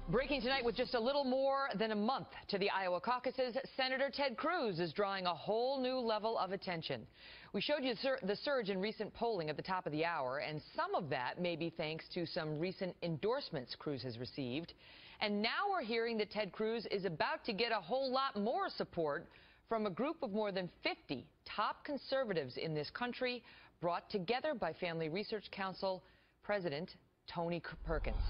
Breaking tonight with just a little more than a month to the Iowa caucuses, Senator Ted Cruz is drawing a whole new level of attention. We showed you the surge in recent polling at the top of the hour, and some of that may be thanks to some recent endorsements Cruz has received. And now we're hearing that Ted Cruz is about to get a whole lot more support from a group of more than 50 top conservatives in this country, brought together by Family Research Council President Tony Perkins.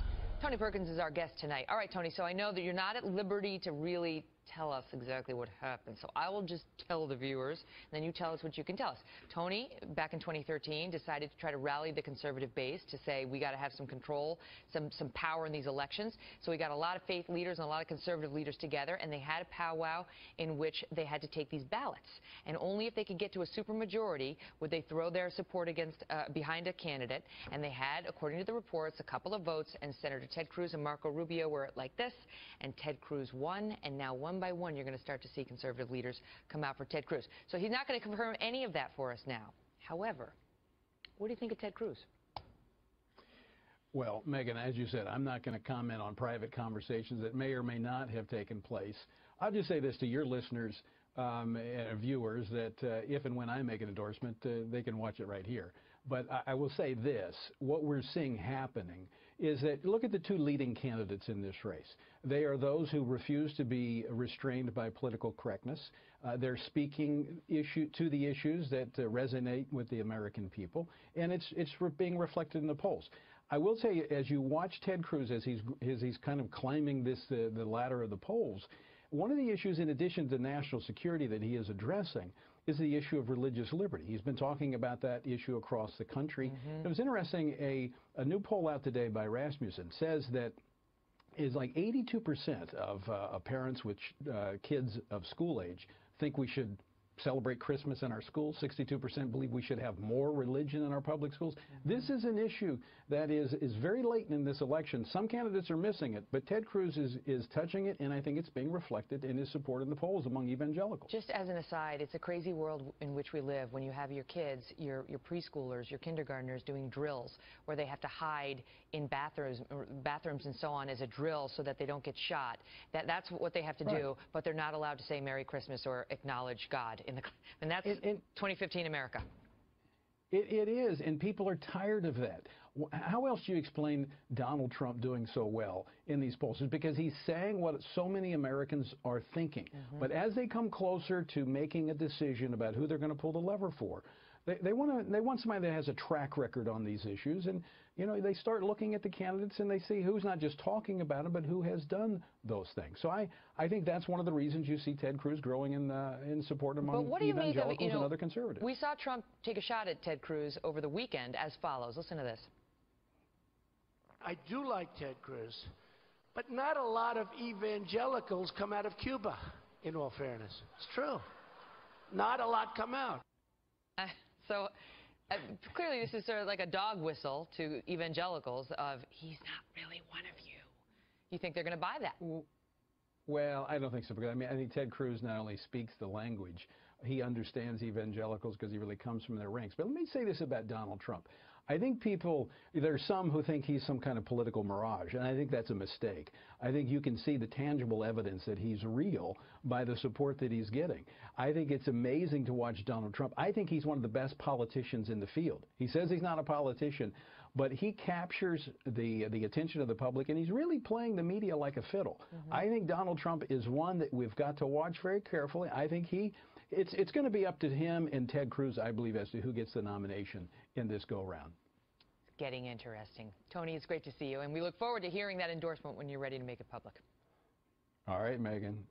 Tony Perkins is our guest tonight. All right, Tony, so I know that you're not at liberty to really tell us exactly what happened, so I will just tell the viewers, and then you tell us what you can tell us. Tony, back in 2013, decided to try to rally the conservative base to say we got to have some control, some power in these elections. So we got a lot of faith leaders and a lot of conservative leaders together, and they had a powwow in which they had to take these ballots. And only if they could get to a supermajority would they throw their support behind a candidate. And they had, according to the reports, a couple of votes, and Senator Ted Cruz and Marco Rubio were like this, and Ted Cruz won, and now one by one, you're going to start to see conservative leaders come out for Ted Cruz. So he's not going to confirm any of that for us now. However, what do you think of Ted Cruz? Well, Megan, as you said, I'm not going to comment on private conversations that may or may not have taken place. I'll just say this to your listeners and viewers, that if and when I make an endorsement, they can watch it right here. But I will say this, what we're seeing happening is that, look at the two leading candidates in this race. They are those who refuse to be restrained by political correctness. They're speaking to the issues that resonate with the American people, and it's being reflected in the polls. I will say, as you watch Ted Cruz as he's kind of climbing the ladder of the polls, one of the issues, in addition to national security, that he is addressing is the issue of religious liberty. He's been talking about that issue across the country. It was interesting, a new poll out today by Rasmussen says that is like 82% of parents with kids of school age think we should celebrate Christmas in our schools. 62% believe we should have more religion in our public schools. This is an issue that is very latent in this election. Some candidates are missing it, but Ted Cruz is touching it, and I think it's being reflected in his support in the polls among evangelicals. Just as an aside, it's a crazy world in which we live when you have your kids, your preschoolers, your kindergartners doing drills where they have to hide in bathrooms and so on as a drill so that they don't get shot. That's what they have to do, but they're not allowed to say Merry Christmas or acknowledge God. And that's 2015 America. It is, and people are tired of that. How else do you explain Donald Trump doing so well in these polls? It's because he's saying what so many Americans are thinking. But as they come closer to making a decision about who they're going to pull the lever for, they want somebody that has a track record on these issues, and they start looking at the candidates and they see who's not just talking about them, but who has done those things. So I think that's one of the reasons you see Ted Cruz growing in support among evangelicals and other conservatives. We saw Trump take a shot at Ted Cruz over the weekend as follows. Listen to this. I do like Ted Cruz, but not a lot of evangelicals come out of Cuba, in all fairness. It's true. Not a lot come out. Clearly this is sort of like a dog whistle to evangelicals of, he's not really one of you. You think they're going to buy that? Well, I don't think so, because I think Ted Cruz not only speaks the language, he understands evangelicals because he really comes from their ranks. But let me say this about Donald Trump. I think there's some who think he's some kind of political mirage, and I think that's a mistake. I think you can see the tangible evidence that he's real by the support that he's getting. I think it's amazing to watch Donald Trump. I think he's one of the best politicians in the field. He says he's not a politician, but he captures the attention of the public, and he's really playing the media like a fiddle. I think Donald Trump is one that we've got to watch very carefully. I think it's going to be up to him and Ted Cruz, I believe, as to who gets the nomination in this go-round. It's getting interesting. Tony, it's great to see you, and we look forward to hearing that endorsement when you're ready to make it public. All right, Megan.